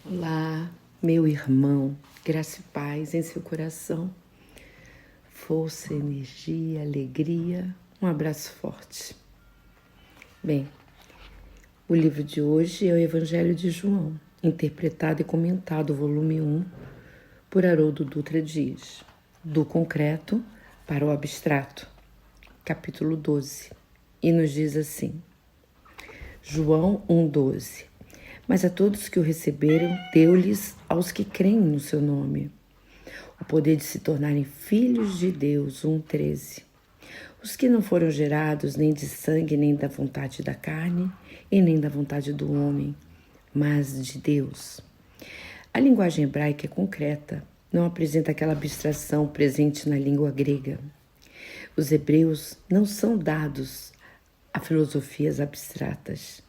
Olá, meu irmão, graça e paz em seu coração, força, energia, alegria, um abraço forte. Bem, o livro de hoje é o Evangelho de João, interpretado e comentado, volume 1, por Haroldo Dutra Dias, do concreto para o abstrato, capítulo 12, e nos diz assim, João 1,12. Mas a todos que o receberam, deu-lhes aos que creem no seu nome o poder de se tornarem filhos de Deus, 1,13. Os que não foram gerados nem de sangue, nem da vontade da carne, e nem da vontade do homem, mas de Deus. A linguagem hebraica é concreta, não apresenta aquela abstração presente na língua grega. Os hebreus não são dados a filosofias abstratas.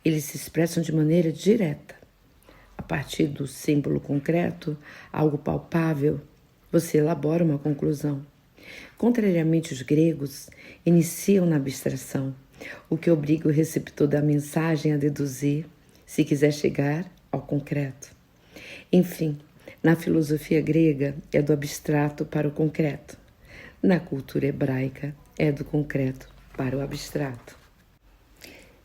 Eles se expressam de maneira direta. A partir do símbolo concreto, algo palpável, você elabora uma conclusão. Contrariamente, os gregos iniciam na abstração, o que obriga o receptor da mensagem a deduzir, se quiser chegar ao concreto. Enfim, na filosofia grega é do abstrato para o concreto. Na cultura hebraica é do concreto para o abstrato.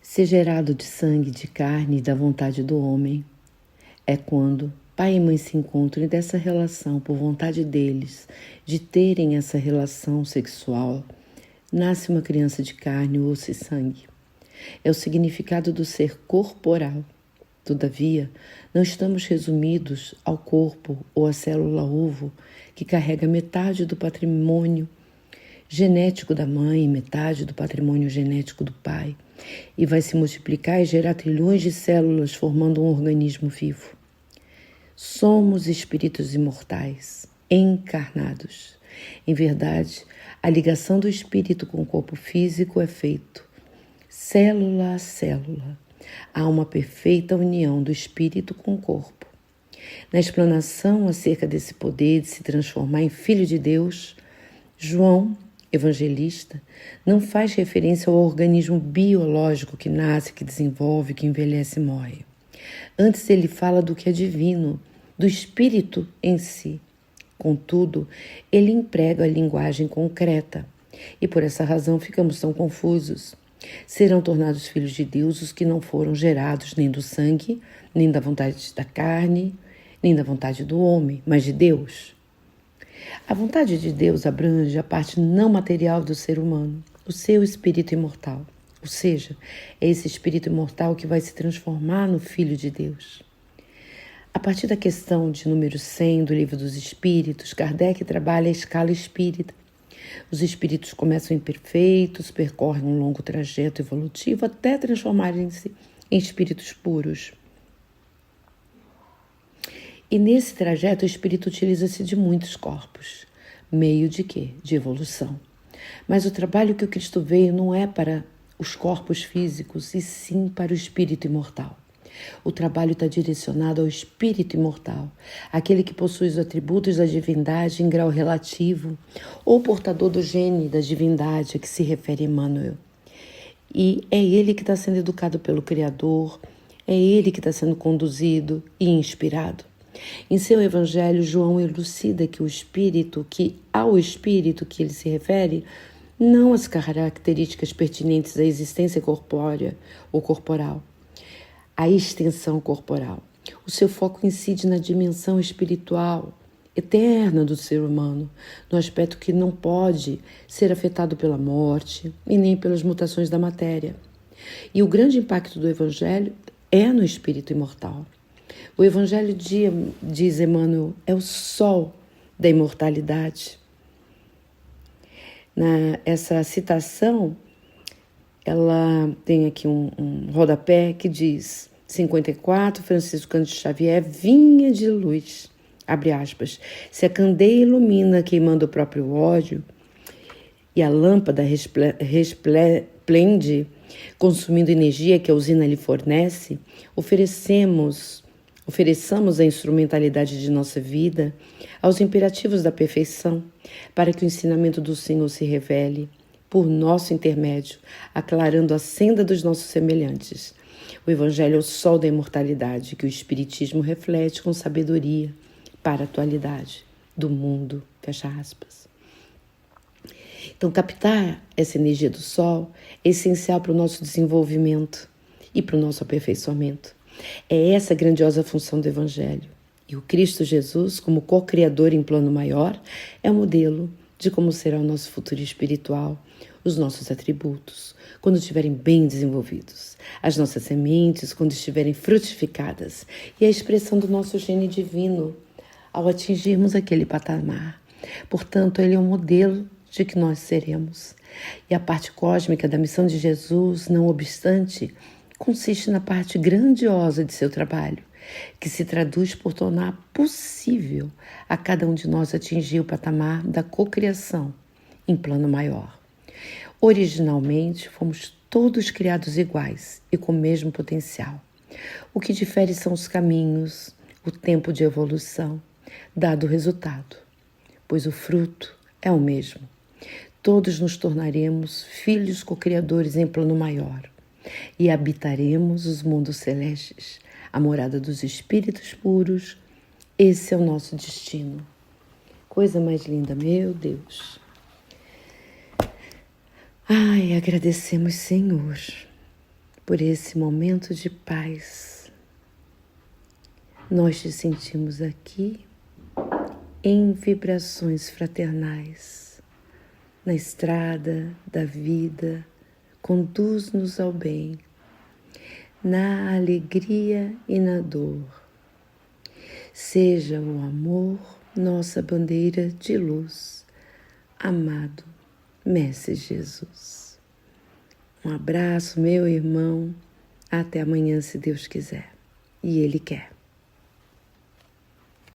Ser gerado de sangue, de carne e da vontade do homem é quando pai e mãe se encontram dessa relação por vontade deles, de terem essa relação sexual, nasce uma criança de carne, osso e sangue. É o significado do ser corporal. Todavia, não estamos resumidos ao corpo ou à célula ovo, que carrega metade do patrimônio genético da mãe e metade do patrimônio genético do pai, e vai se multiplicar e gerar trilhões de células formando um organismo vivo. Somos espíritos imortais, encarnados. Em verdade, a ligação do espírito com o corpo físico é feito célula a célula. Há uma perfeita união do espírito com o corpo. Na explanação acerca desse poder de se transformar em filho de Deus, João, evangelista, não faz referência ao organismo biológico que nasce, que desenvolve, que envelhece e morre. Antes ele fala do que é divino, do espírito em si. Contudo, ele emprega a linguagem concreta, e por essa razão ficamos tão confusos. Serão tornados filhos de Deus os que não foram gerados nem do sangue, nem da vontade da carne, nem da vontade do homem, mas de Deus. A vontade de Deus abrange a parte não material do ser humano, o seu espírito imortal. Ou seja, é esse espírito imortal que vai se transformar no Filho de Deus. A partir da questão de número 100 do Livro dos Espíritos, Kardec trabalha a escala espírita. Os espíritos começam imperfeitos, percorrem um longo trajeto evolutivo até transformarem-se em espíritos puros. E nesse trajeto o espírito utiliza-se de muitos corpos. Meio de quê? De evolução. Mas o trabalho que o Cristo veio não é para os corpos físicos, e sim para o espírito imortal. O trabalho está direcionado ao espírito imortal, aquele que possui os atributos da divindade em grau relativo, ou portador do gene da divindade a que se refere Emmanuel. E é ele que está sendo educado pelo Criador, é ele que está sendo conduzido e inspirado. Em seu evangelho, João elucida que ao espírito que ele se refere, não as características pertinentes à existência corpórea ou corporal, à extensão corporal. O seu foco incide na dimensão espiritual, eterna do ser humano, no aspecto que não pode ser afetado pela morte e nem pelas mutações da matéria. E o grande impacto do evangelho é no espírito imortal. O Evangelho, diz Emmanuel, é o sol da imortalidade. Essa citação, ela tem aqui um rodapé que diz 54, Francisco Cândido Xavier, vinha de luz, abre aspas, se a candeia ilumina queimando o próprio ódio e a lâmpada resplende consumindo energia que a usina lhe fornece, ofereçamos a instrumentalidade de nossa vida aos imperativos da perfeição, para que o ensinamento do Senhor se revele, por nosso intermédio, aclarando a senda dos nossos semelhantes. O Evangelho é o sol da imortalidade que o Espiritismo reflete com sabedoria para a atualidade do mundo, fecha aspas. Então, captar essa energia do sol é essencial para o nosso desenvolvimento e para o nosso aperfeiçoamento. É essa a grandiosa função do Evangelho. E o Cristo Jesus, como co-criador em plano maior, é o modelo de como será o nosso futuro espiritual, os nossos atributos, quando estiverem bem desenvolvidos, as nossas sementes, quando estiverem frutificadas, e a expressão do nosso gene divino, ao atingirmos aquele patamar. Portanto, ele é um modelo de que nós seremos. E a parte cósmica da missão de Jesus, não obstante, consiste na parte grandiosa de seu trabalho, que se traduz por tornar possível a cada um de nós atingir o patamar da cocriação em plano maior. Originalmente, fomos todos criados iguais e com o mesmo potencial. O que difere são os caminhos, o tempo de evolução, dado o resultado, pois o fruto é o mesmo. Todos nos tornaremos filhos co-criadores em plano maior e habitaremos os mundos celestes, a morada dos espíritos puros. Esse é o nosso destino. Coisa mais linda, meu Deus. Ai, agradecemos, Senhor, por esse momento de paz. Nós te sentimos aqui em vibrações fraternais, na estrada da vida. Conduz-nos ao bem, na alegria e na dor. Seja o amor nossa bandeira de luz, amado Mestre Jesus. Um abraço, meu irmão. Até amanhã, se Deus quiser. E Ele quer.